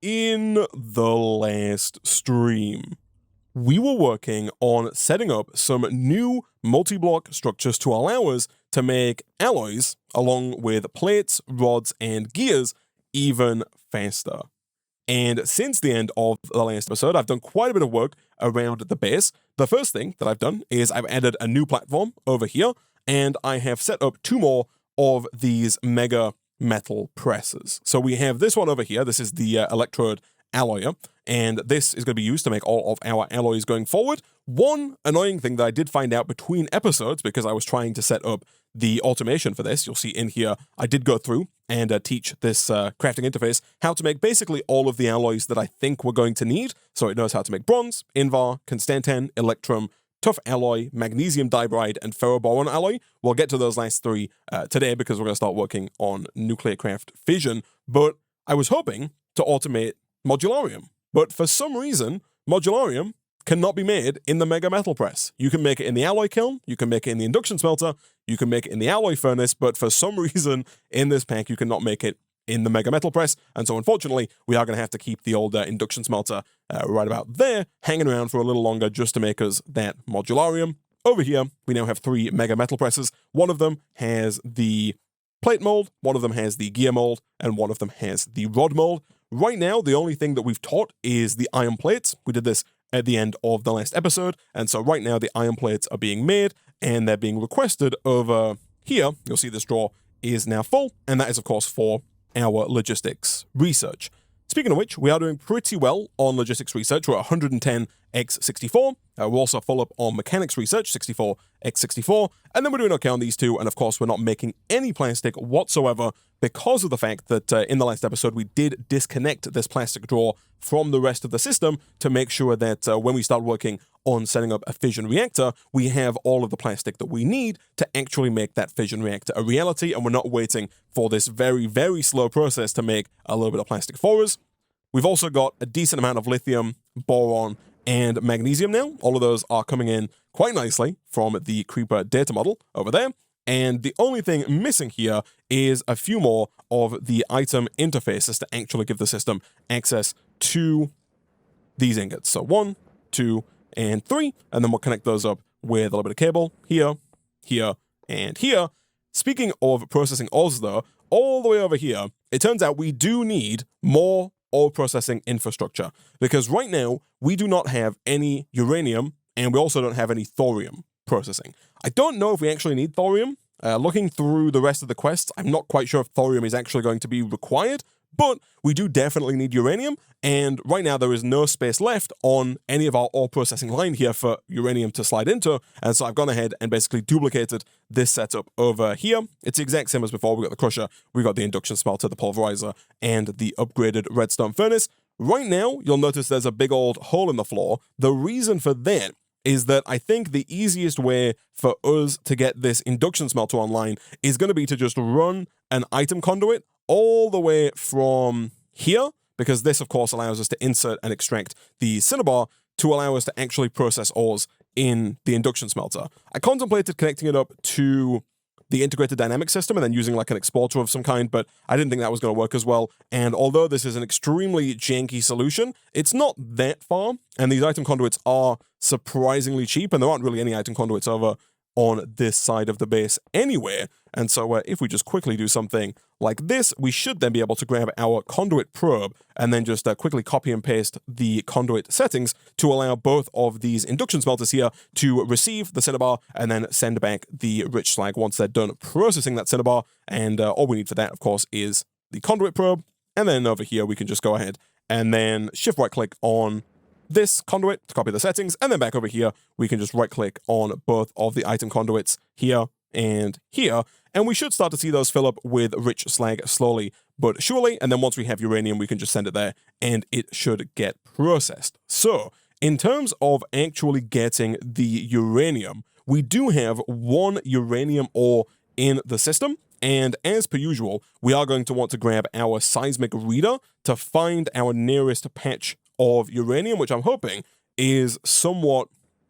In the last stream, we were working on setting up some new multi-block structures to allow us to make alloys along with plates, rods, and gears even faster. And since the end of the last episode, I've done quite a bit of work around the base. The first thing that I've done is I've added a new platform over here, and I have set up two more of these mega metal presses. So we have this one over here. This is the electrode alloyer, and this is going to be used to make all of our alloys going forward. One annoying thing that I did find out between episodes, because I was trying to set up the automation for this, you'll see in here, I did go through and teach this crafting interface how to make basically all of the alloys that I think we're going to need. So it knows how to make bronze, invar, constantan, electrum, tough alloy, magnesium dibride, and ferroboron alloy. We'll get to those last three today because we're going to start working on nuclear craft fission. But I was hoping to automate modularium. But for some reason, modularium cannot be made in the mega metal press. You can make it in the alloy kiln, you can make it in the induction smelter, you can make it in the alloy furnace, but for some reason in this pack, you cannot make it in the mega metal press. And so unfortunately, we are going to have to keep the old induction smelter right about there, hanging around for a little longer just to make us that modularium. Over here, we now have three mega metal presses. One of them has the plate mold, one of them has the gear mold, and one of them has the rod mold. Right now, the only thing that we've taught is the iron plates. We did this at the end of the last episode, and so right now the iron plates are being made, and they're being requested over here. You'll see this drawer is now full, and that is, of course, for our logistics research. Speaking of which, we are doing pretty well on logistics research. We're at 110x64. We're also full up on mechanics research, 64x64. And then we're doing okay on these two. And of course, we're not making any plastic whatsoever because of the fact that in the last episode, we did disconnect this plastic drawer from the rest of the system to make sure that when we start working on setting up a fission reactor, we have all of the plastic that we need to actually make that fission reactor a reality, and we're not waiting for this very, very slow process to make a little bit of plastic for us. We've also got a decent amount of lithium, boron, and magnesium now. All of those are coming in quite nicely from the Creeper data model over there. And the only thing missing here is a few more of the item interfaces to actually give the system access to these ingots. So 1, 2, and 3, and then we'll connect those up with a little bit of cable here, here, and here. Speaking of processing ores, though, all the way over here, it turns out we do need more ore processing infrastructure, because right now we do not have any uranium, and we also don't have any thorium processing. I don't know if we actually need thorium. Looking through the rest of the quests, I'm not quite sure if thorium is actually going to be required, but we do definitely need uranium, and right now there is no space left on any of our ore processing line here for uranium to slide into, and so I've gone ahead and basically duplicated this setup over here. It's the exact same as before. We got the crusher, we got the induction smelter, the pulverizer, and the upgraded redstone furnace. Right now, you'll notice there's a big old hole in the floor. The reason for that is that I think the easiest way for us to get this induction smelter online is going to be to just run an item conduit all the way from here, because this, of course, allows us to insert and extract the cinnabar to allow us to actually process ores in the induction smelter. I contemplated connecting it up to the integrated dynamic system and then using like an exporter of some kind, but I didn't think that was going to work as well. And although this is an extremely janky solution, it's not that far, and these item conduits are surprisingly cheap, and there aren't really any item conduits over on this side of the base anywhere. And so if we just quickly do something like this, we should then be able to grab our conduit probe and then just quickly copy and paste the conduit settings to allow both of these induction smelters here to receive the cinnabar and then send back the rich slag once they're done processing that cinnabar. And all we need for that, of course, is the conduit probe. And then over here, we can just go ahead and then shift right click on this conduit to copy the settings, and then back over here, we can just right-click on both of the item conduits here and here, and we should start to see those fill up with rich slag slowly but surely, and then once we have uranium, we can just send it there, and it should get processed. So, in terms of actually getting the uranium, we do have one uranium ore in the system, and as per usual, we are going to want to grab our seismic reader to find our nearest patch of uranium, which I'm hoping is somewhat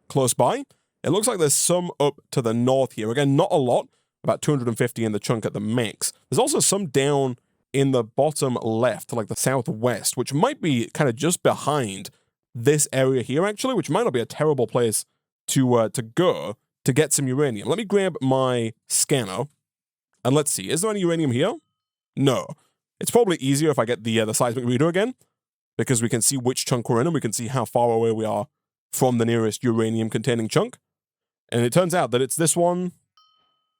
close by. It looks like there's some up to the north here. Again, not a lot, about 250 in the chunk at the max. There's also some down in the bottom left, like the southwest, which might be kind of just behind this area here, actually, which might not be a terrible place to go to get some uranium. Let me grab my scanner, and let's see. Is there any uranium here? No. It's probably easier if I get the seismic reader again, because we can see which chunk we're in, and we can see how far away we are from the nearest uranium-containing chunk. And it turns out that it's this one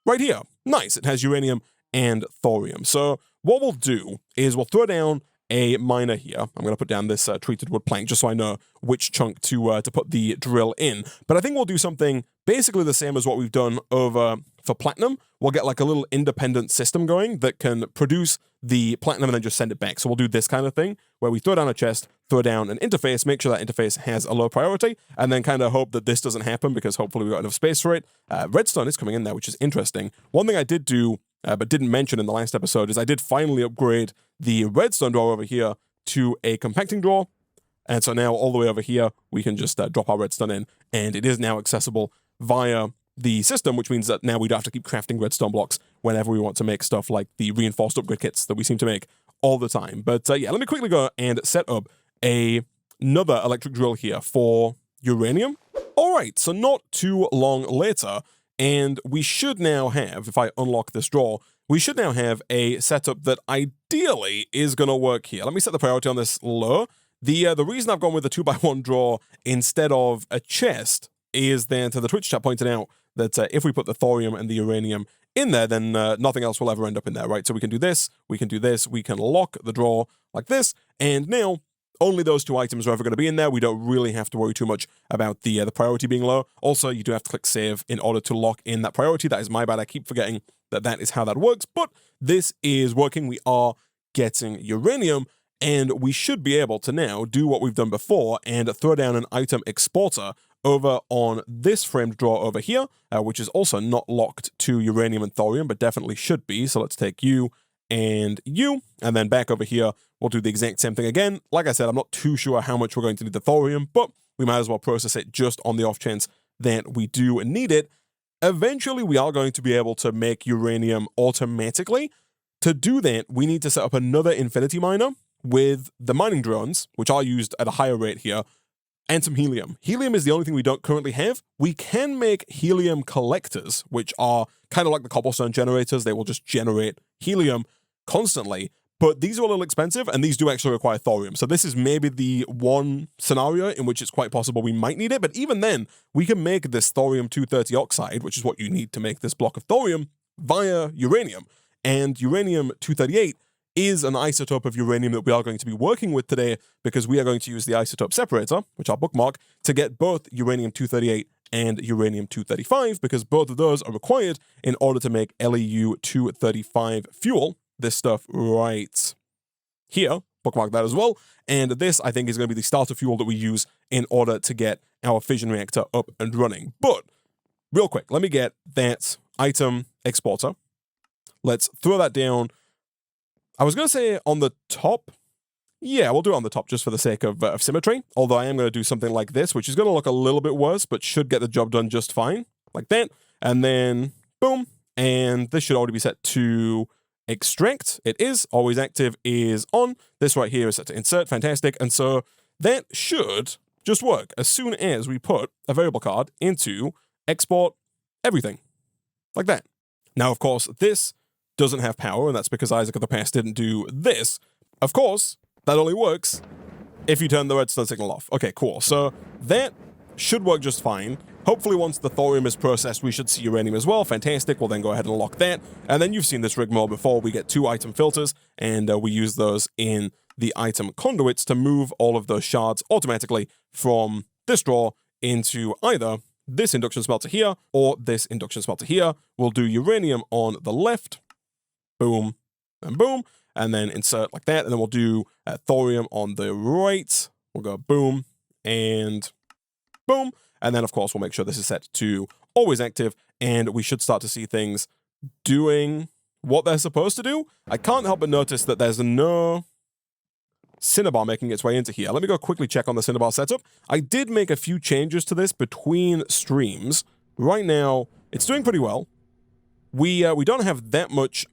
right here. Nice. It has uranium and thorium. So what we'll do is we'll throw down a miner here. I'm going to put down this treated wood plank just so I know which chunk to put the drill in. But I think we'll do something basically the same as what we've done over for platinum. We'll get like a little independent system going that can produce the platinum and then just send it back. So we'll do this kind of thing where we throw down a chest, throw down an interface, make sure that interface has a low priority, and then kind of hope that this doesn't happen because hopefully we've got enough space for it. Redstone is coming in there, which is interesting. One thing I did do but didn't mention in the last episode is I did finally upgrade the redstone drawer over here to a compacting drawer. And so now all the way over here, we can just drop our redstone in, and it is now accessible via the system, which means that now we don't have to keep crafting redstone blocks whenever we want to make stuff like the reinforced upgrade kits that we seem to make all the time. But yeah, let me quickly go and set up another electric drill here for uranium. All right, so not too long later, and we should now have, if I unlock this drawer, we should now have a setup that ideally is going to work here. Let me set the priority on this low. The reason I've gone with a 2x1 drawer instead of a chest is that the Twitch chat pointed out that if we put the thorium and the uranium in there, then nothing else will ever end up in there, right? So we can do this, we can do this, we can lock the drawer like this, and now only those two items are ever going to be in there. We don't really have to worry too much about the priority being low. Also, you do have to click save in order to lock in that priority. That is my bad. I keep forgetting that that is how that works, but this is working. We are getting uranium, and we should be able to now do what we've done before and throw down an item exporter over on this framed drawer over here, which is also not locked to uranium and thorium, but definitely should be. So let's take you, and then back over here, we'll do the exact same thing again. Like I said, I'm not too sure how much we're going to need the thorium, but we might as well process it just on the off chance that we do need it. Eventually, we are going to be able to make uranium automatically. To do that, we need to set up another infinity miner with the mining drones, which are used at a higher rate here, and some helium. Helium is the only thing we don't currently have. We can make helium collectors, which are kind of like the cobblestone generators. They will just generate helium constantly, but these are a little expensive, and these do actually require thorium. So this is maybe the one scenario in which it's quite possible we might need it, but even then, we can make this thorium-230 oxide, which is what you need to make this block of thorium, via uranium. And uranium-238 is an isotope of uranium that we are going to be working with today, because we are going to use the isotope separator, which I'll bookmark, to get both uranium-238 and uranium-235, because both of those are required in order to make LEU-235 fuel, this stuff right here. Bookmark that as well. And this, I think, is going to be the starter fuel that we use in order to get our fission reactor up and running. But real quick, let me get that item exporter. Let's throw that down. I was going to say on the top. Yeah, we'll do it on the top just for the sake of symmetry. Although I am going to do something like this, which is going to look a little bit worse, but should get the job done just fine. Like that. And then, boom. And this should already be set to extract. It is. Always active is on. This right here is set to insert. Fantastic. And so that should just work as soon as we put a variable card into export everything. Like that. Now, of course, this doesn't have power, and that's because Isaac of the past didn't do this. Of course, that only works if you turn the redstone signal off. Okay, cool. So that should work just fine. Hopefully, once the thorium is processed, we should see uranium as well. Fantastic. We'll then go ahead and lock that. And then you've seen this rigmarole before. We get 2 item filters, and we use those in the item conduits to move all of those shards automatically from this drawer into either this induction smelter here or this induction smelter here. We'll do uranium on the left. Boom, and boom. And then insert like that. And then we'll do thorium on the right. We'll go boom and boom. And then, of course, we'll make sure this is set to always active. And we should start to see things doing what they're supposed to do. I can't help but notice that there's no cinnabar making its way into here. Let me go quickly check on the cinnabar setup. I did make a few changes to this between streams. Right now, it's doing pretty well. We don't have that much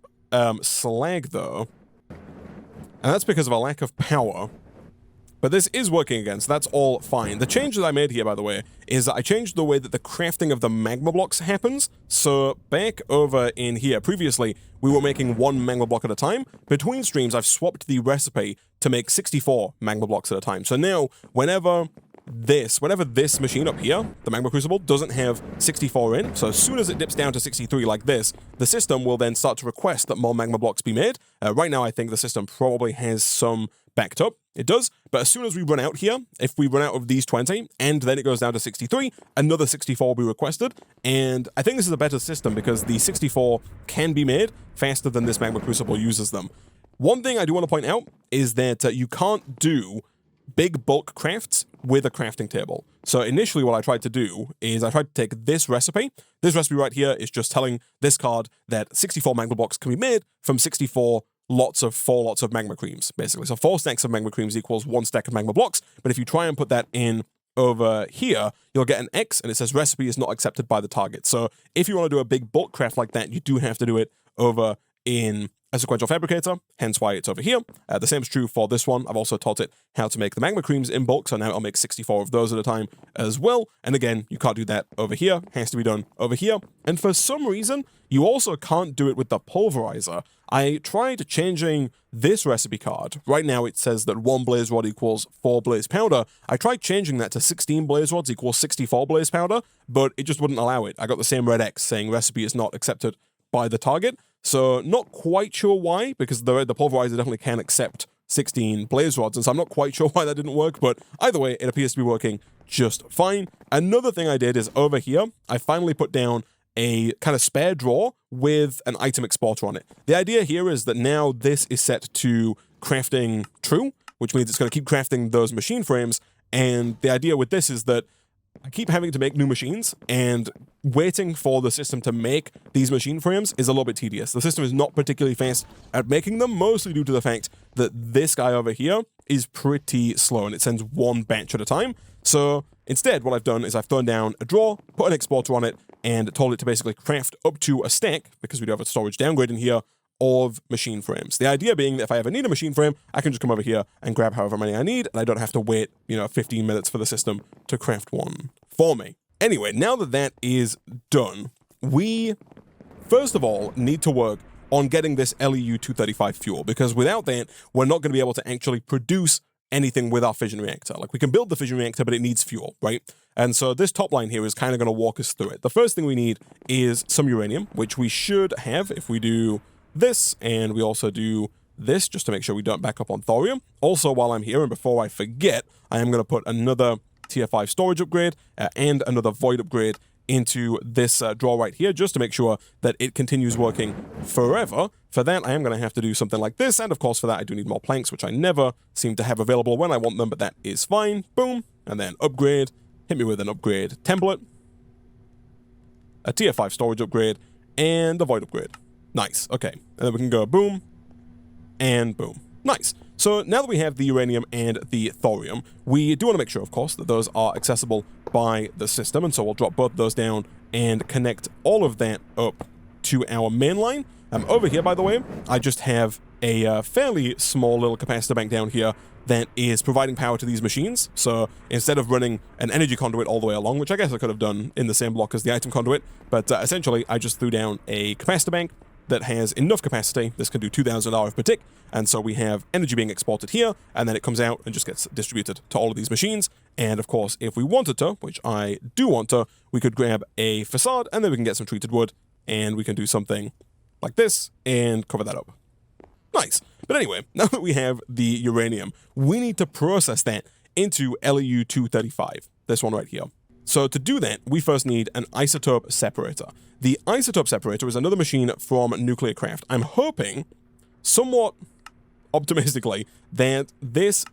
slag, though. And that's because of a lack of power. But this is working again, so that's all fine. The change that I made here, by the way, is that I changed the way that the crafting of the magma blocks happens. So back over in here, previously, we were making one magma block at a time. Between streams, I've swapped the recipe to make 64 magma blocks at a time. So now, whenever this machine up here, the magma crucible, doesn't have 64 in, so as soon as it dips down to 63 like this, the system will then start to request that more magma blocks be made. Right now, I think the system probably has some backed up. It does, but as soon as we run out here, if we run out of these 20, and then it goes down to 63, another 64 will be requested, and I think this is a better system because the 64 can be made faster than this magma crucible uses them. One thing I do want to point out is that you can't do big bulk crafts with a crafting table. So initially what I tried to do is I tried to take this recipe. This recipe right here is just telling this card that 64 magma blocks can be made from 64 lots of 4 lots of magma creams, basically. So 4 stacks of magma creams equals 1 stack of magma blocks. But if you try and put that in over here, you'll get an X and it says recipe is not accepted by the target. So if you want to do a big bulk craft like that, you do have to do it over in a sequential fabricator, hence why it's over here. The same is true for this one. I've also taught it how to make the magma creams in bulk, so now I'll make 64 of those at a time as well. And again, you can't do that over here. It has to be done over here. And for some reason, you also can't do it with the pulverizer. I tried changing this recipe card. Right now it says that 1 blaze rod equals 4 blaze powder. I tried changing that to 16 blaze rods equals 64 blaze powder, but it just wouldn't allow it. I got the same red X saying recipe is not accepted by the target. So not quite sure why, because the pulverizer definitely can accept 16 blaze rods, and so I'm not quite sure why that didn't work, but either way, it appears to be working just fine. Another thing I did is over here, I finally put down a kind of spare drawer with an item exporter on it. The idea here is that now this is set to crafting true, which means it's going to keep crafting those machine frames, and the idea with this is that I keep having to make new machines, and waiting for the system to make these machine frames is a little bit tedious. The system is not particularly fast at making them, mostly due to the fact that this guy over here is pretty slow, and it sends one batch at a time. So instead, what I've done is I've thrown down a drawer, put an exporter on it, and told it to basically craft up to a stack, because we do have a storage downgrade in here, of machine frames. The idea being that if I ever need a machine frame, I can just come over here and grab however many I need, and I don't have to wait, 15 minutes for the system to craft one for me. Anyway, now that that is done, we, first of all, need to work on getting this LEU-235 fuel, because without that, we're not going to be able to actually produce anything with our fission reactor. Like, we can build the fission reactor, but it needs fuel, right? And so this top line here is kind of going to walk us through it. The first thing we need is some uranium, which we should have if we do this, and we also do this just to make sure we don't back up on thorium. Also, while I'm here and before I forget, I am going to put another tier 5 storage upgrade and another void upgrade into this drawer right here, just to make sure that it continues working forever. For that, I am going to have to do something like this, and of course for that I do need more planks, which I never seem to have available when I want them, but that is fine. Boom, and then upgrade. Hit me with an upgrade template, a tier 5 storage upgrade, and a void upgrade. Nice, okay. And then we can go boom, and boom. Nice. So now that we have the uranium and the thorium, we do want to make sure, of course, that those are accessible by the system, and so we'll drop both of those down and connect all of that up to our main line. Over here, by the way, I just have a fairly small little capacitor bank down here that is providing power to these machines. So instead of running an energy conduit all the way along, which I guess I could have done in the same block as the item conduit, but essentially I just threw down a capacitor bank that has enough capacity. This can do 2,000 RF per tick, and so we have energy being exported here, and then it comes out and just gets distributed to all of these machines. And of course, if we wanted to, which I do want to, we could grab a facade, and then we can get some treated wood, and we can do something like this, and cover that up. Nice. But anyway, now that we have the uranium, we need to process that into LEU-235, this one right here. So to do that, we first need an isotope separator. The isotope separator is another machine from Nuclear Craft. I'm hoping, somewhat optimistically, that this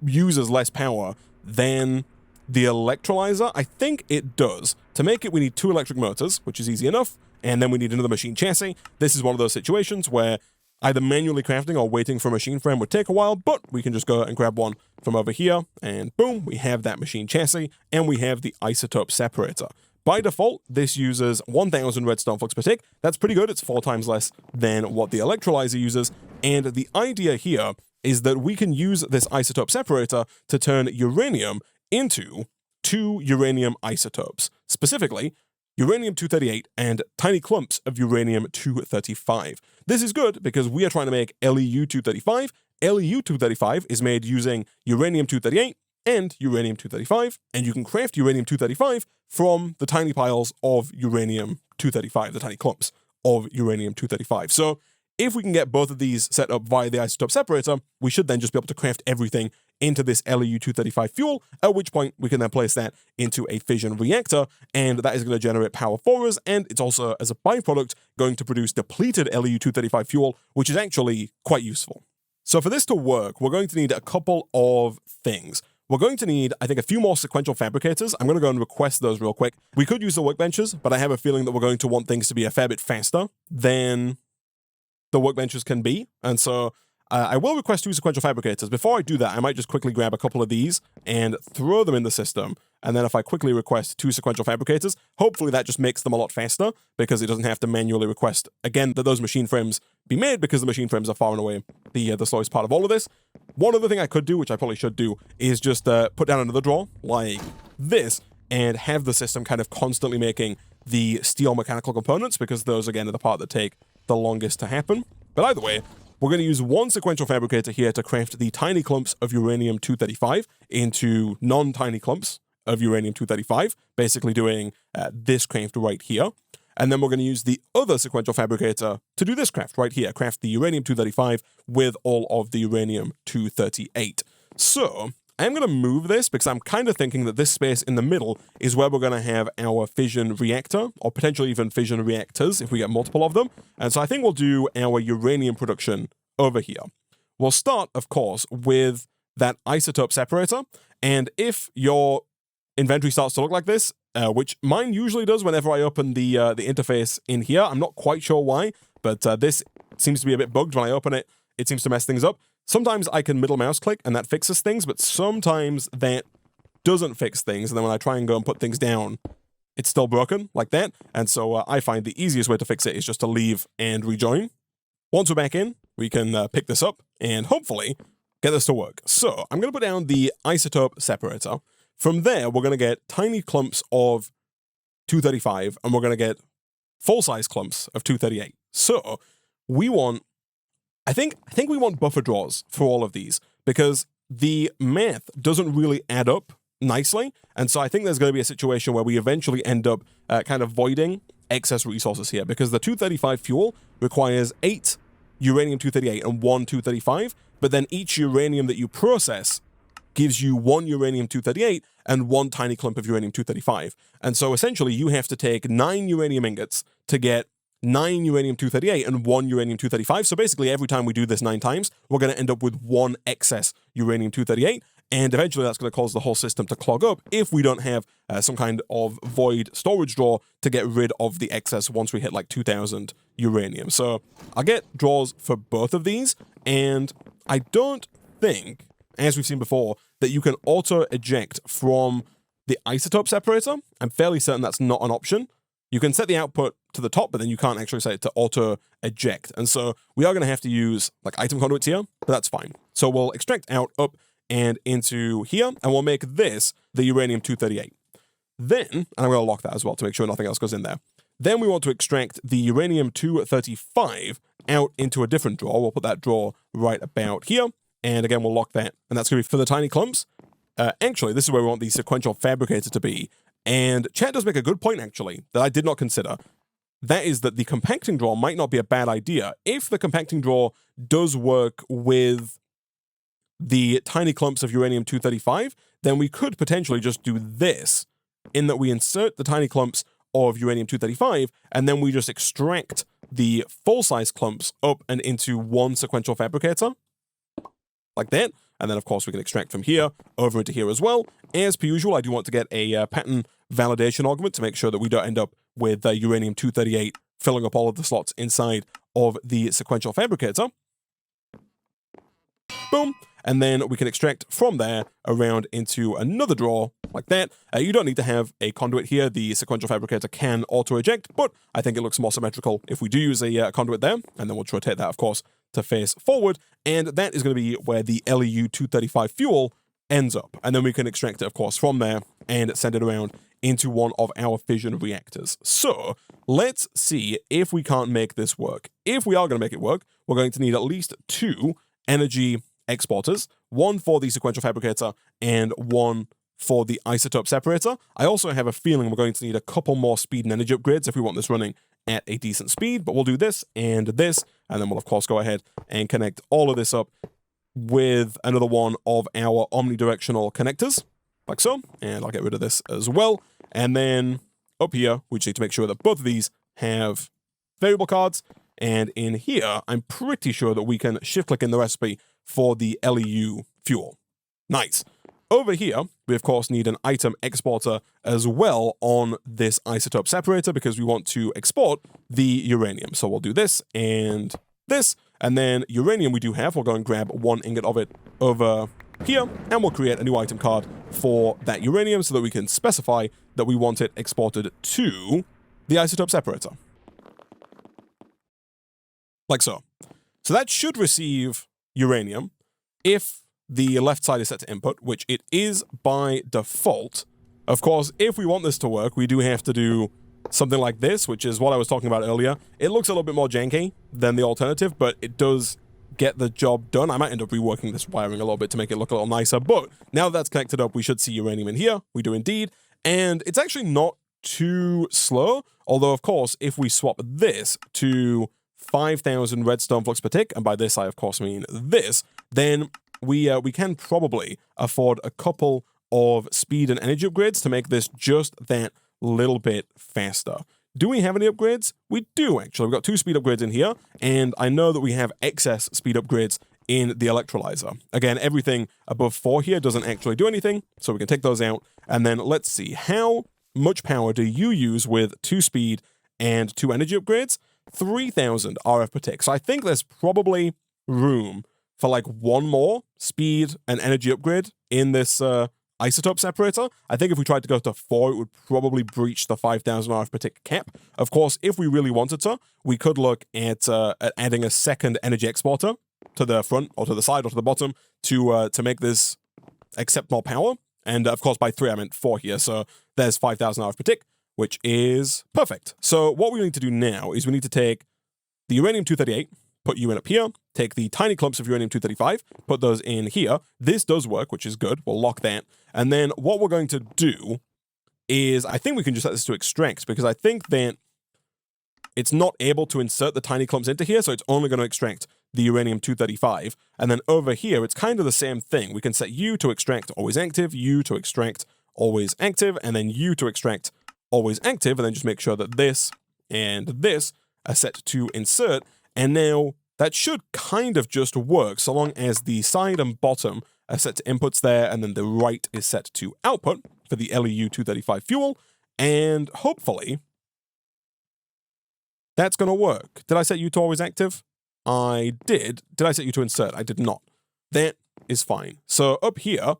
uses less power than the electrolyzer. I think it does. To make it, we need 2 electric motors, which is easy enough, and then we need another machine chassis. This is one of those situations where either manually crafting or waiting for a machine frame would take a while, but we can just go and grab one from over here, and boom, we have that machine chassis, and we have the isotope separator. By default, this uses 1000 redstone flux per tick. That's pretty good. It's 4 times less than what the electrolyzer uses. And the idea here is that we can use this isotope separator to turn uranium into 2 uranium isotopes, specifically uranium-238 and tiny clumps of uranium-235. This is good because we are trying to make LEU-235. LEU-235 is made using uranium-238 and uranium-235, and you can craft uranium-235 from the tiny piles of uranium-235, the tiny clumps of uranium-235. So if we can get both of these set up via the isotope separator, we should then just be able to craft everything into this LEU-235 fuel, at which point we can then place that into a fission reactor, and that is going to generate power for us, and it's also, as a byproduct, going to produce depleted LEU-235 fuel, which is actually quite useful. So for this to work, we're going to need a couple of things. We're going to need, I think, a few more sequential fabricators. I'm going to go and request those real quick. We could use the workbenches, but I have a feeling that we're going to want things to be a fair bit faster than the workbenches can be, and so I will request 2 sequential fabricators. Before I do that, I might just quickly grab a couple of these and throw them in the system, and then if I quickly request 2 sequential fabricators, hopefully that just makes them a lot faster, because it doesn't have to manually request, again, that those machine frames be made, because the machine frames are far and away the slowest part of all of this. One other thing I could do, which I probably should do, is just put down another drawer, like this, and have the system kind of constantly making the steel mechanical components, because those, again, are the part that take the longest to happen. But either way, we're going to use 1 sequential fabricator here to craft the tiny clumps of uranium-235 into non-tiny clumps of uranium-235, basically doing this craft right here. And then we're going to use the other sequential fabricator to do this craft right here, craft the uranium-235 with all of the uranium-238. So I'm going to move this because I'm kind of thinking that this space in the middle is where we're going to have our fission reactor, or potentially even fission reactors if we get multiple of them. And so I think we'll do our uranium production over here. We'll start, of course, with that isotope separator. And if your inventory starts to look like this, which mine usually does whenever I open the interface in here, I'm not quite sure why, but this seems to be a bit bugged when I open it. It seems to mess things up. Sometimes I can middle mouse click and that fixes things, but sometimes that doesn't fix things. And then when I try and go and put things down, it's still broken like that. And so I find the easiest way to fix it is just to leave and rejoin. Once we're back in, we can pick this up and hopefully get this to work. So I'm going to put down the isotope separator. From there, we're going to get tiny clumps of 235 and we're going to get full-size clumps of 238. So we want, I think we want buffer draws for all of these because the math doesn't really add up nicely. And so I think there's going to be a situation where we eventually end up kind of voiding excess resources here because the 235 fuel requires 8 uranium-238 and 1 235, but then each uranium that you process gives you 1 uranium-238 and 1 tiny clump of uranium-235. And so essentially you have to take 9 uranium ingots to get 9 uranium-238 and 1 uranium-235. So basically every time we do this 9 times, we're going to end up with 1 excess uranium-238. And eventually that's going to cause the whole system to clog up if we don't have some kind of void storage drawer to get rid of the excess once we hit like 2000 uranium. So I'll get drawers for both of these. And I don't think, as we've seen before, that you can auto-eject from the isotope separator. I'm fairly certain that's not an option. You can set the output to the top, but then you can't actually set it to auto-eject. And so we are going to have to use like item conduits here, but that's fine. So we'll extract out, up, and into here, and we'll make this the uranium-238. Then, and I'm going to lock that as well to make sure nothing else goes in there. Then we want to extract the uranium-235 out into a different drawer. We'll put that drawer right about here. And again, we'll lock that. And that's going to be for the tiny clumps. Actually, this is where we want the sequential fabricator to be. And chat does make a good point, actually, that I did not consider. That is that the compacting drawer might not be a bad idea. If the compacting drawer does work with the tiny clumps of uranium-235, then we could potentially just do this, in that we insert the tiny clumps of uranium-235, and then we just extract the full-size clumps up and into 1 sequential fabricator, like that. And then, of course, we can extract from here over into here as well. As per usual, I do want to get a pattern validation augment to make sure that we don't end up with uranium-238 filling up all of the slots inside of the sequential fabricator. Boom. And then we can extract from there around into another drawer like that. You don't need to have a conduit here. The sequential fabricator can auto-eject, but I think it looks more symmetrical if we do use a conduit there, and then we'll rotate that, of course, to face forward, and that is going to be where the LEU-235 fuel ends up. And then we can extract it, of course, from there and send it around into one of our fission reactors. So let's see if we can't make this work. If we are going to make it work, we're going to need at least 2 energy exporters, one for the sequential fabricator and one for the isotope separator. I also have a feeling we're going to need a couple more speed and energy upgrades if we want this running at a decent speed, but we'll do this, and then we'll of course go ahead and connect all of this up with another one of our omnidirectional connectors, like so, and I'll get rid of this as well. And then up here, we just need to make sure that both of these have variable cards, and in here, I'm pretty sure that we can shift-click in the recipe for the LEU fuel. Nice. Over here, we of course need an item exporter as well on this isotope separator because we want to export the uranium. So we'll do this, and then uranium we do have. We'll go and grab 1 ingot of it over here, and we'll create a new item card for that uranium so that we can specify that we want it exported to the isotope separator. Like so. So that should receive uranium if the left side is set to input, which it is by default. Of course, if we want this to work, we do have to do something like this, which is what I was talking about earlier. It looks a little bit more janky than the alternative, but it does get the job done. I might end up reworking this wiring a little bit to make it look a little nicer, but now that's connected up, we should see uranium in here. We do indeed, and it's actually not too slow, although of course, if we swap this to 5,000 redstone flux per tick, and by this I of course mean this, then we can probably afford a couple of speed and energy upgrades to make this just that little bit faster. Do we have any upgrades? We do, actually. We've got 2 speed upgrades in here, and I know that we have excess speed upgrades in the electrolyzer. Again, everything above 4 here doesn't actually do anything, so we can take those out. And then let's see, how much power do you use with 2 speed and 2 energy upgrades? 3,000 RF per tick. So I think there's probably room for like 1 more speed and energy upgrade in this isotope separator. I think if we tried to go to 4, it would probably breach the 5,000 RF per tick cap. Of course, if we really wanted to, we could look at adding a second energy exporter to the front or to the side or to the bottom to make this accept more power. And of course, by 3, I meant 4 here. So there's 5,000 RF per tick, which is perfect. So what we need to do now is we need to take the uranium-238, put you in up here, take the tiny clumps of uranium-235, put those in here. This does work, which is good. We'll lock that. And then what we're going to do is, I think we can just set this to extract, because I think that it's not able to insert the tiny clumps into here, so it's only going to extract the uranium-235. And then over here, it's kind of the same thing. We can set U to extract always active, U to extract always active, and then U to extract always active, and then just make sure that this and this are set to insert. And now that should kind of just work so long as the side and bottom are set to inputs there, and then the right is set to output for the LEU-235 fuel, and hopefully that's going to work. Did I set U to always active? I did. Did I set U to insert? I did not. That is fine. So up here,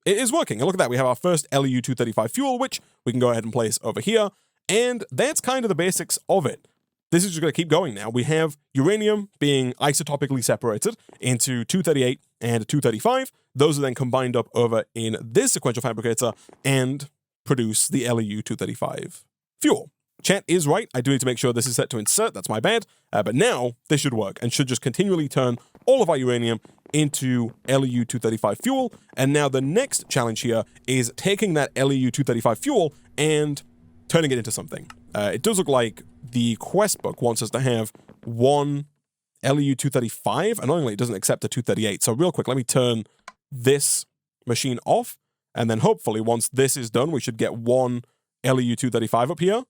it is working. And look at that. We have our first LEU-235 fuel, which we can go ahead and place over here, and that's kind of the basics of it. This is just going to keep going now. We have uranium being isotopically separated into 238 and 235. Those are then combined up over in this sequential fabricator and produce the LEU-235 fuel. Chat is right. I do need to make sure this is set to insert. That's my bad. But now this should work and should just continually turn all of our uranium into LEU-235 fuel. And now the next challenge here is taking that LEU-235 fuel and turning it into something. It does look like the quest book wants us to have 1 LEU-235. Annoyingly, it doesn't accept a 238. So real quick, let me turn this machine off. And then hopefully once this is done, we should get 1 LEU-235 up here.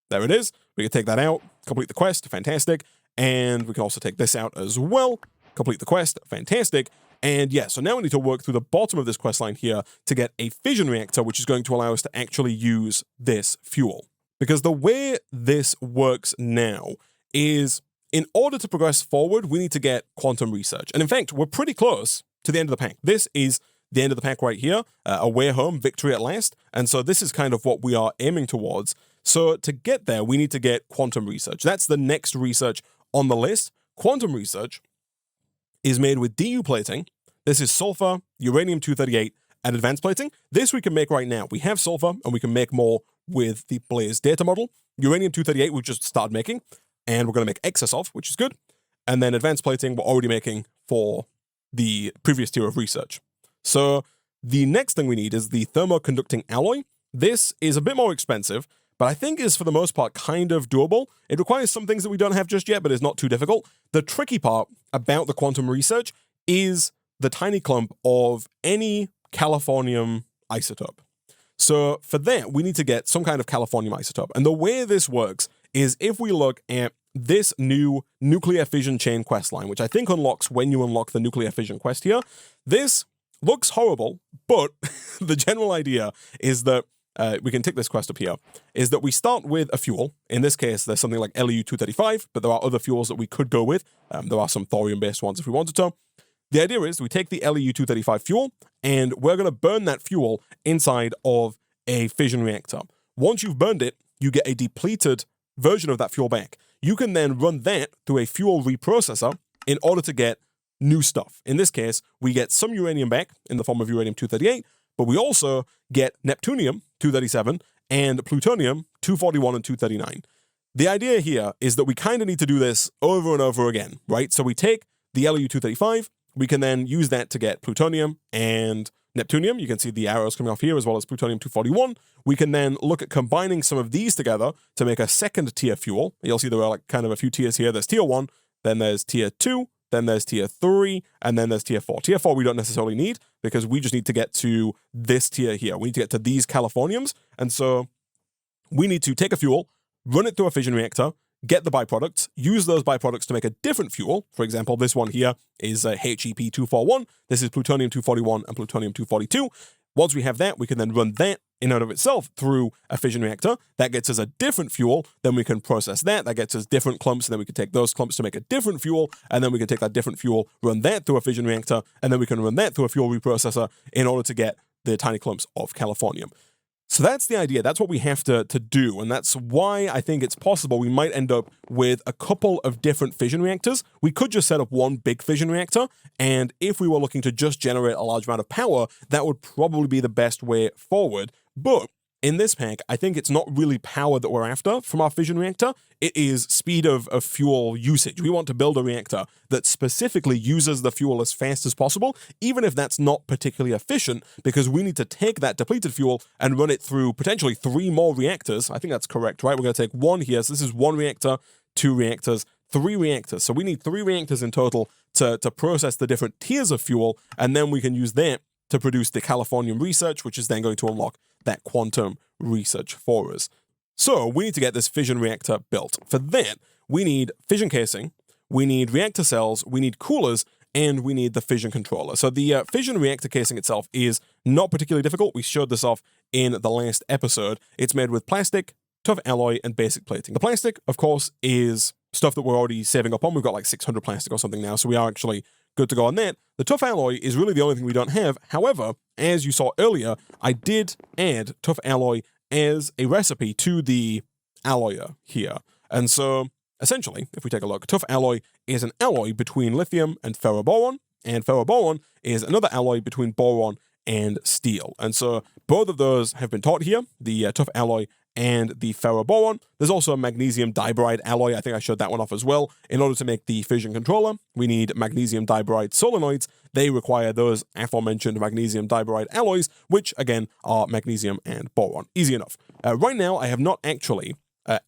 There it is. We can take that out, complete the quest, fantastic. And we can also take this out as well, complete the quest, fantastic. And yeah, so now we need to work through the bottom of this quest line here to get a fission reactor, which is going to allow us to actually use this fuel. Because the way this works now is, in order to progress forward, we need to get quantum research. And in fact, we're pretty close to the end of the pack. This is the end of the pack right here, away home, victory at last. And so this is kind of what we are aiming towards. So to get there, we need to get quantum research. That's the next research on the list. Quantum research is made with DU plating. This is sulfur, uranium-238, and advanced plating. This we can make right now. We have sulfur, and we can make more with the Blaze data model. Uranium-238 we've just started making, and we're going to make excess of, which is good. And then advanced plating we're already making for the previous tier of research. So the next thing we need is the thermoconducting alloy. This is a bit more expensive, but I think is for the most part kind of doable. It requires some things that we don't have just yet, but it's not too difficult. The tricky part about the quantum research is the tiny clump of any californium isotope. So for that, we need to get some kind of californium isotope. And the way this works is if we look at this new nuclear fission chain quest line, which I think unlocks when you unlock the nuclear fission quest here. This looks horrible, but the general idea is that we can tick this quest up here, is that we start with a fuel. In this case, there's something like LEU-235, but there are other fuels that we could go with. There are some thorium-based ones if we wanted to. The idea is we take the LEU-235 fuel, and we're going to burn that fuel inside of a fission reactor. Once you've burned it, you get a depleted version of that fuel back. You can then run that through a fuel reprocessor in order to get new stuff. In this case, we get some uranium back in the form of uranium-238, but we also get neptunium-237 and plutonium-241 and 239. The idea here is that we kind of need to do this over and over again, right? So we take the LEU-235, we can then use that to get plutonium and neptunium. You can see the arrows coming off here, as well as plutonium-241. We can then look at combining some of these together to make a second tier fuel. You'll see there are like kind of a few tiers here. There's tier 1, then there's tier 2, then there's tier 3, and then there's tier 4. Tier 4 we don't necessarily need because we just need to get to this tier here. We need to get to these californiums. And so we need to take a fuel, run it through a fission reactor, get the byproducts, use those byproducts to make a different fuel. For example, this one here is HEP-241. This is plutonium-241 and plutonium-242. Once we have that, we can then run that in and of itself through a fission reactor. That gets us a different fuel. Then we can process that. That gets us different clumps. And then we can take those clumps to make a different fuel. And then we can take that different fuel, run that through a fission reactor. And then we can run that through a fuel reprocessor in order to get the tiny clumps of californium. So that's the idea. That's what we have to do. And that's why I think it's possible we might end up with a couple of different fission reactors. We could just set up one big fission reactor. And if we were looking to just generate a large amount of power, that would probably be the best way forward. But in this pack, I think it's not really power that we're after from our fission reactor. It is speed of fuel usage. We want to build a reactor that specifically uses the fuel as fast as possible, even if that's not particularly efficient, because we need to take that depleted fuel and run it through potentially 3 more reactors. I think that's correct, right? We're going to take 1 here. So this is 1 reactor, 2 reactors, 3 reactors. So we need 3 reactors in total to process the different tiers of fuel, and then we can use that to produce the californium research, which is then going to unlock that quantum research for us. So we need to get this fission reactor built. For that, we need fission casing, we need reactor cells, we need coolers, and we need the fission controller. So the fission reactor casing itself is not particularly difficult. We showed this off in the last episode. It's made with plastic, tough alloy, and basic plating. The plastic, of course, is stuff that we're already saving up on. We've got like 600 plastic or something now, so we are actually good to go on that. The tough alloy is really the only thing we don't have. However, as you saw earlier, I did add tough alloy as a recipe to the alloyer here. And so, essentially, if we take a look, tough alloy is an alloy between lithium and ferroboron is another alloy between boron and steel. And so, both of those have been taught here, the tough alloy and the ferroboron. There's also a magnesium dibride alloy. I think I showed that one off as well. In order to make the fission controller, we need magnesium dibride solenoids. They require those aforementioned magnesium dibride alloys, which again are magnesium and boron. Easy enough. Right now, I have not actually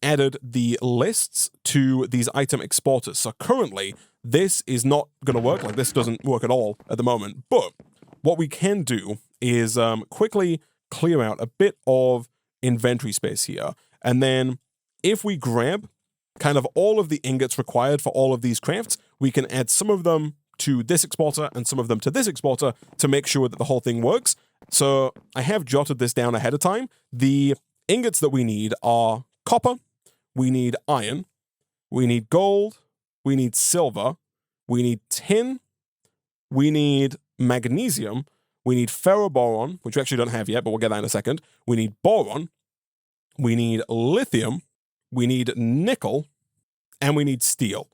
added the lists to these item exporters. So currently, this is not going to work. Like, this doesn't work at all at the moment. But what we can do is quickly clear out a bit of inventory space here. And then if we grab kind of all of the ingots required for all of these crafts, we can add some of them to this exporter and some of them to this exporter to make sure that the whole thing works. So I have jotted this down ahead of time. The ingots that we need are copper, we need iron, we need gold, we need silver, we need tin, we need magnesium, we need ferroboron, which we actually don't have yet, but we'll get that in a second. We need boron, we need lithium, we need nickel, and we need steel.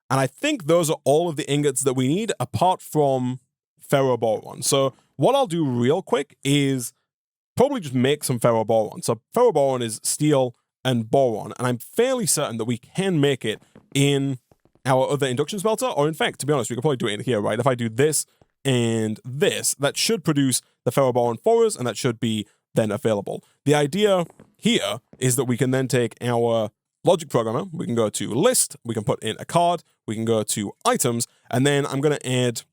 And I think those are all of the ingots that we need apart from ferroboron. So what I'll do real quick is probably just make some ferroboron. So ferroboron is steel and boron, and I'm fairly certain that we can make it in our other induction smelter, or in fact, to be honest, we could probably do it in here, right? If I do this and this, that should produce the ferroboron for us, and that should be then available. The idea here is that we can then take our logic programmer, we can go to list, we can put in a card, we can go to items, and then I'm going to add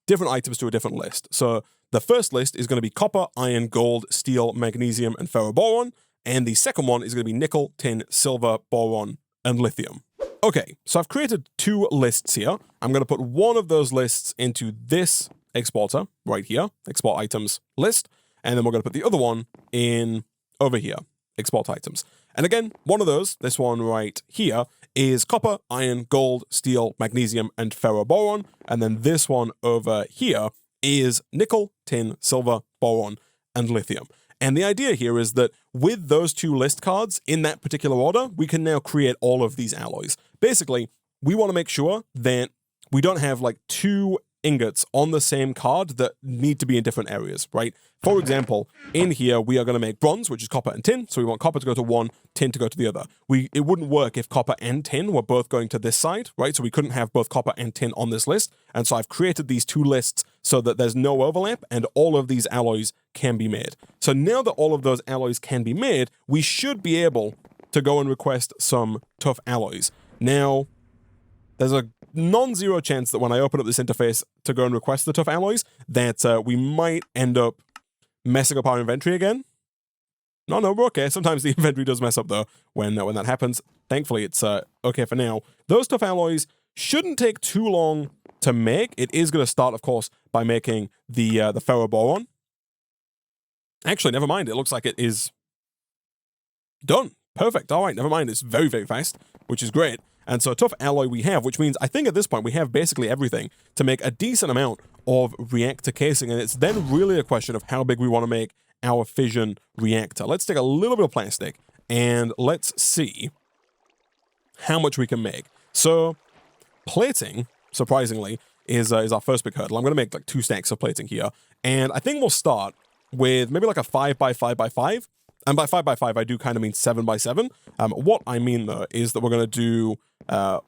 different items to a different list. So the first list is going to be copper, iron, gold, steel, magnesium, and ferroboron. And the second one is going to be nickel, tin, silver, boron, and lithium. Okay, so I've created two lists here. I'm going to put one of those lists into this exporter right here, export items list. And then we're going to put the other one in over here, export items. And again, one of those, this one right here, is copper, iron, gold, steel, magnesium, and ferroboron. And then this one over here is nickel, tin, silver, boron, and lithium. And the idea here is that with those two list cards in that particular order, we can now create all of these alloys. Basically, we want to make sure that we don't have like two ingots on the same card that need to be in different areas, right? For example, in here, we are going to make bronze, which is copper and tin. So we want copper to go to one, tin to go to the other. It wouldn't work if copper and tin were both going to this side, right? So we couldn't have both copper and tin on this list. And so I've created these two lists so that there's no overlap and all of these alloys can be made. So now that all of those alloys can be made, we should be able to go and request some tough alloys. Now, there's a non-zero chance that when I open up this interface to go and request the tough alloys, that we might end up messing up our inventory again. No, we're okay. Sometimes the inventory does mess up though when that happens. Thankfully, it's okay for now. Those tough alloys shouldn't take too long to make. It is going to start, of course, by making the ferroboron. Actually, never mind. It looks like it is done. Perfect. All right, never mind. It's very, very fast, which is great. And so tough alloy we have, which means I think at this point we have basically everything to make a decent amount of reactor casing. And it's then really a question of how big we want to make our fission reactor. Let's take a little bit of plastic and let's see how much we can make. So plating, surprisingly, is our first big hurdle. I'm going to make like 2 stacks of plating here. And I think we'll start with maybe like a 5x5x5. And by 5x5, I do kind of mean 7x7. What I mean, though, is that we're going to do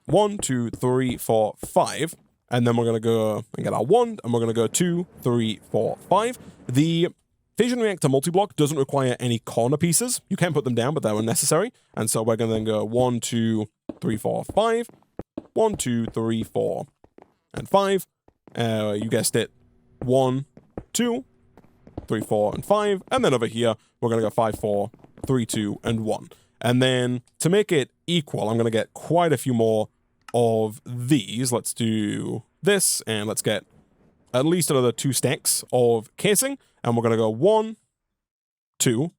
1, 2, 3, 4, 5. And then we're going to go and get our 1, and we're going to go 2, 3, 4, 5. The fission reactor multi-block doesn't require any corner pieces. You can put them down, but they're unnecessary. And so we're going to then go 1, 2, 3, 4, 5. 1, 2, 3, 4, and 5. You guessed it. 1, 2, 3, 4, and 5. And then over here, we're going to go 5, 4, 3, 2, and 1. And then to make it equal, I'm going to get quite a few more of these. Let's do this, and let's get at least another 2 stacks of casing. And we're going to go 1, 2,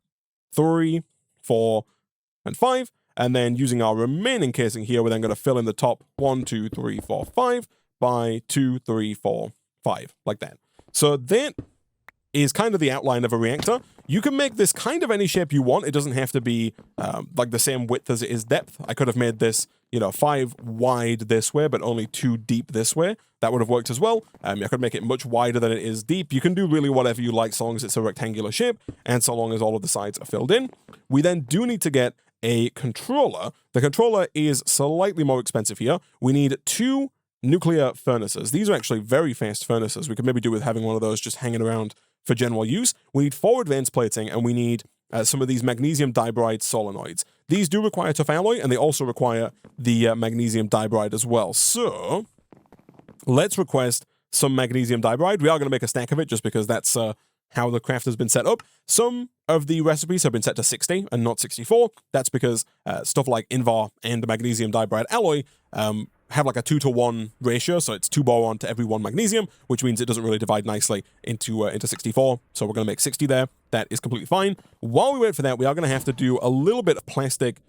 3, 4, and 5. And then using our remaining casing here, we're then going to fill in the top 1, 2, 3, 4, 5 by 2, 3, 4, 5, like that. So that is kind of the outline of a reactor. You can make this kind of any shape you want. It doesn't have to be like the same width as it is depth. I could have made this, 5 wide this way, but only 2 deep this way. That would have worked as well. I could make it much wider than it is deep. You can do really whatever you like so long as it's a rectangular shape and so long as all of the sides are filled in. We then do need to get a controller. The controller is slightly more expensive here. We need 2 nuclear furnaces. These are actually very fast furnaces. We could maybe do with having one of those just hanging around for general use. We need 4 advanced plating, and we need some of these magnesium dibride solenoids. These do require tough alloy, and they also require the magnesium dibride as well. So let's request some magnesium dibride. We are going to make a stack of it just because that's how the craft has been set up. Some of the recipes have been set to 60 and not 64. That's because stuff like Invar and the magnesium dibride alloy have like a 2-to-1 ratio, so it's 2 boron to every 1 magnesium, which means it doesn't really divide nicely into 64. So we're going to make 60 there. That is completely fine. While we wait for that, we are going to have to do a little bit of plastic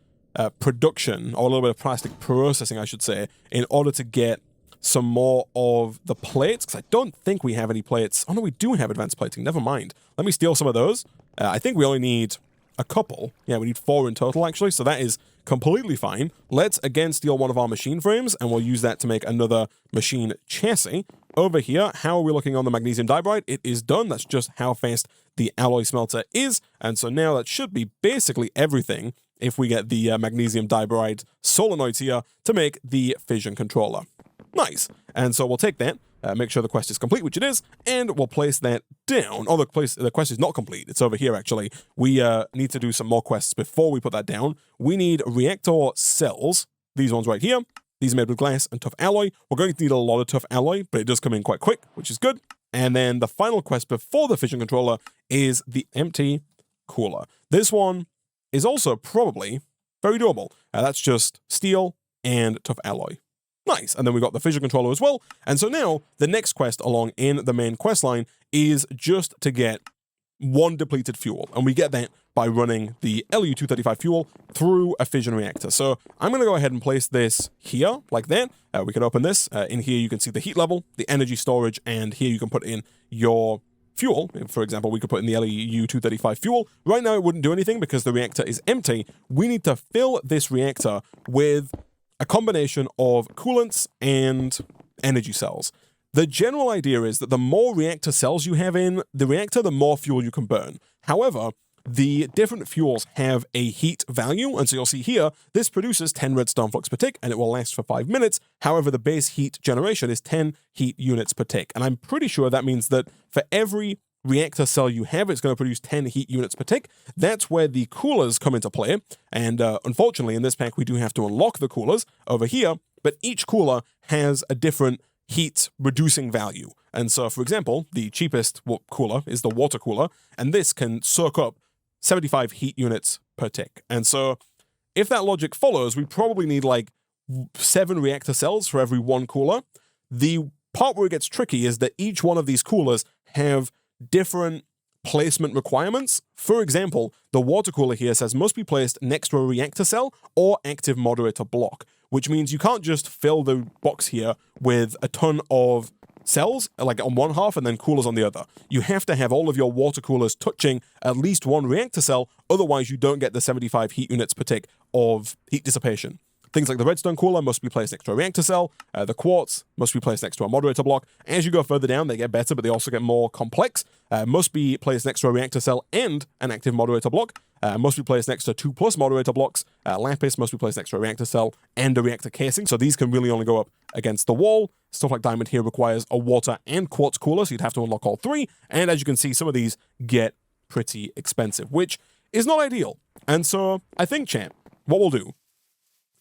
production, or a little bit of plastic processing, I should say, in order to get some more of the plates, because I don't think we have any plates. Oh no, we do have advanced plating. Never mind. Let me steal some of those. I think we only need a couple. Yeah, we need 4 in total, actually, so that is completely fine. Let's again steal one of our machine frames, and we'll use that to make another machine chassis. Over here, how are we looking on the magnesium dibride? It is done. That's just how fast the alloy smelter is, and so now that should be basically everything if we get the magnesium dibride solenoids here to make the fission controller. Nice. And so we'll take that, make sure the quest is complete, which it is, and we'll place that down. Oh, the quest is not complete. It's over here, actually. We need to do some more quests before we put that down. We need reactor cells, these ones right here. These are made with glass and tough alloy. We're going to need a lot of tough alloy, but it does come in quite quick, which is good. And then the final quest before the fission controller is the empty cooler. This one is also probably very doable. That's just steel and tough alloy. Nice. And then we got the fission controller as well. And so now the next quest along in the main quest line is just to get 1 depleted fuel. And we get that by running the Lu-235 fuel through a fission reactor. So I'm going to go ahead and place this here like that. We can open this. In here you can see the heat level, the energy storage, and here you can put in your fuel. For example, we could put in the Lu-235 fuel. Right now it wouldn't do anything because the reactor is empty. We need to fill this reactor with a combination of coolants and energy cells. The general idea is that the more reactor cells you have in the reactor, the more fuel you can burn. However, the different fuels have a heat value, and so you'll see here, this produces 10 redstone flux per tick, and it will last for 5 minutes. However, the base heat generation is 10 heat units per tick, and I'm pretty sure that means that for every reactor cell you have, it's going to produce 10 heat units per tick. That's where the coolers come into play, and unfortunately, in this pack, we do have to unlock the coolers over here, but each cooler has a different heat reducing value. And so, for example, the cheapest cooler is the water cooler, and this can soak up 75 heat units per tick. And so if that logic follows, we probably need like 7 reactor cells for every 1 cooler. The part where it gets tricky is that each one of these coolers have different placement requirements. For example, the water cooler here says must be placed next to a reactor cell or active moderator block, which means you can't just fill the box here with a ton of cells, like on one half and then coolers on the other. You have to have all of your water coolers touching at least 1 reactor cell, otherwise you don't get the 75 heat units per tick of heat dissipation. Things like the redstone cooler must be placed next to a reactor cell, the quartz must be placed next to a moderator block. As you go further down, they get better, but they also get more complex. Must be placed next to a reactor cell and an active moderator block. Must be placed next to 2+ moderator blocks. Lapis must be placed next to a reactor cell and a reactor casing, so these can really only go up against the wall. Stuff like diamond here requires a water and quartz cooler, so you'd have to unlock all 3. And as you can see, some of these get pretty expensive, which is not ideal. And so I think, chat, what we'll do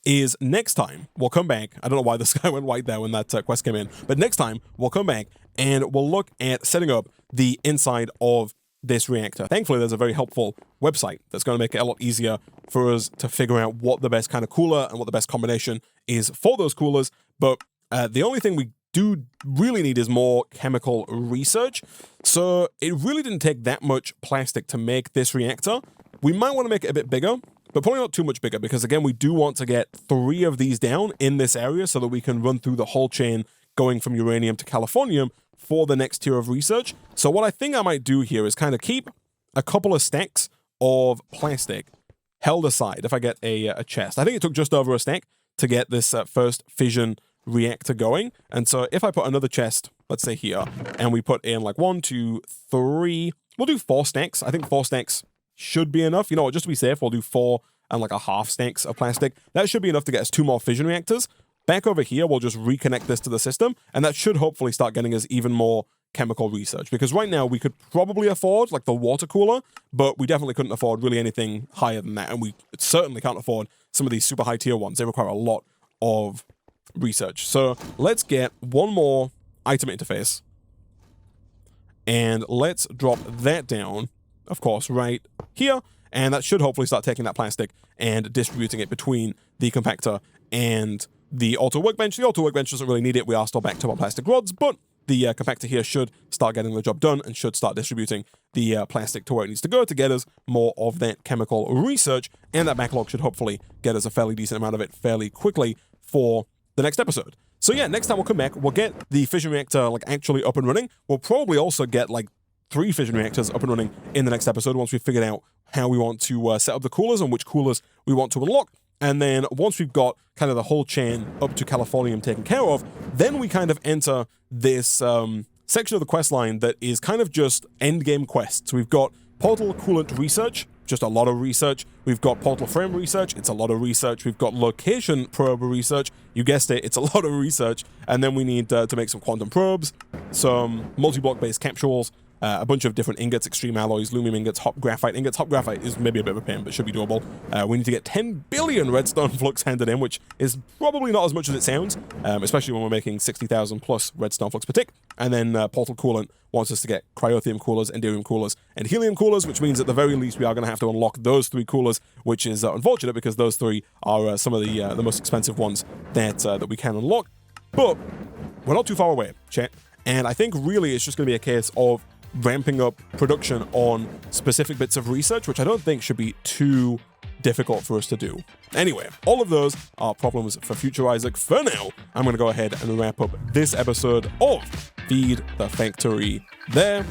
is next time we'll come back. I don't know why the sky went white there when that quest came in, but next time we'll come back and we'll look at setting up the inside of this reactor. Thankfully, there's a very helpful website that's going to make it a lot easier for us to figure out what the best kind of cooler and what the best combination is for those coolers. But the only thing we do really need is more chemical research. So it really didn't take that much plastic to make this reactor. We might want to make it a bit bigger, but probably not too much bigger, because again, we do want to get 3 of these down in this area so that we can run through the whole chain going from uranium to californium for the next tier of research. So what I think I might do here is kind of keep a couple of stacks of plastic held aside if I get a chest. I think it took just over a stack to get this first fission reactor going. And so if I put another chest, let's say here, and we put in like 1, 2, 3, we'll do 4 stacks. I think 4 stacks should be enough. You know what, just to be safe, we'll do 4 and like a half stacks of plastic. That should be enough to get us 2 more fission reactors. Back over here, we'll just reconnect this to the system, and that should hopefully start getting us even more chemical research, because right now we could probably afford like the water cooler, but we definitely couldn't afford really anything higher than that, and we certainly can't afford some of these super high tier ones. They require a lot of research. So let's get 1 more item interface, and let's drop that down, of course, right here, and that should hopefully start taking that plastic and distributing it between the compactor and the auto workbench. The auto workbench doesn't really need it. We are still back to our plastic rods, but the compactor here should start getting the job done and should start distributing the plastic to where it needs to go to get us more of that chemical research, and that backlog should hopefully get us a fairly decent amount of it fairly quickly for the next episode. So yeah, next time we'll come back, we'll get the fission reactor like actually up and running. We'll probably also get like 3 fission reactors up and running in the next episode once we've figured out how we want to set up the coolers and which coolers we want to unlock. And then once we've got kind of the whole chain up to Californium taken care of, then we kind of enter this section of the quest line that is kind of just endgame quests. We've got portal coolant research, just a lot of research. We've got portal frame research, it's a lot of research. We've got location probe research, you guessed it, it's a lot of research. And then we need to make some quantum probes, some multi-block based capsules, a bunch of different ingots, extreme alloys, lumium ingots, hot graphite ingots. Hot graphite is maybe a bit of a pain, but should be doable. We need to get 10 billion redstone flux handed in, which is probably not as much as it sounds, especially when we're making 60,000 plus redstone flux per tick. And then portal coolant wants us to get cryothium coolers, enderium coolers, and helium coolers, which means at the very least we are going to have to unlock those 3 coolers, which is unfortunate because those 3 are some of the most expensive ones that we can unlock. But we're not too far away, chat. And I think really it's just going to be a case of ramping up production on specific bits of research, which I don't think should be too difficult for us to do. Anyway, all of those are problems for future Isaac. For now, I'm going to go ahead and wrap up this episode of Feed the Factory there.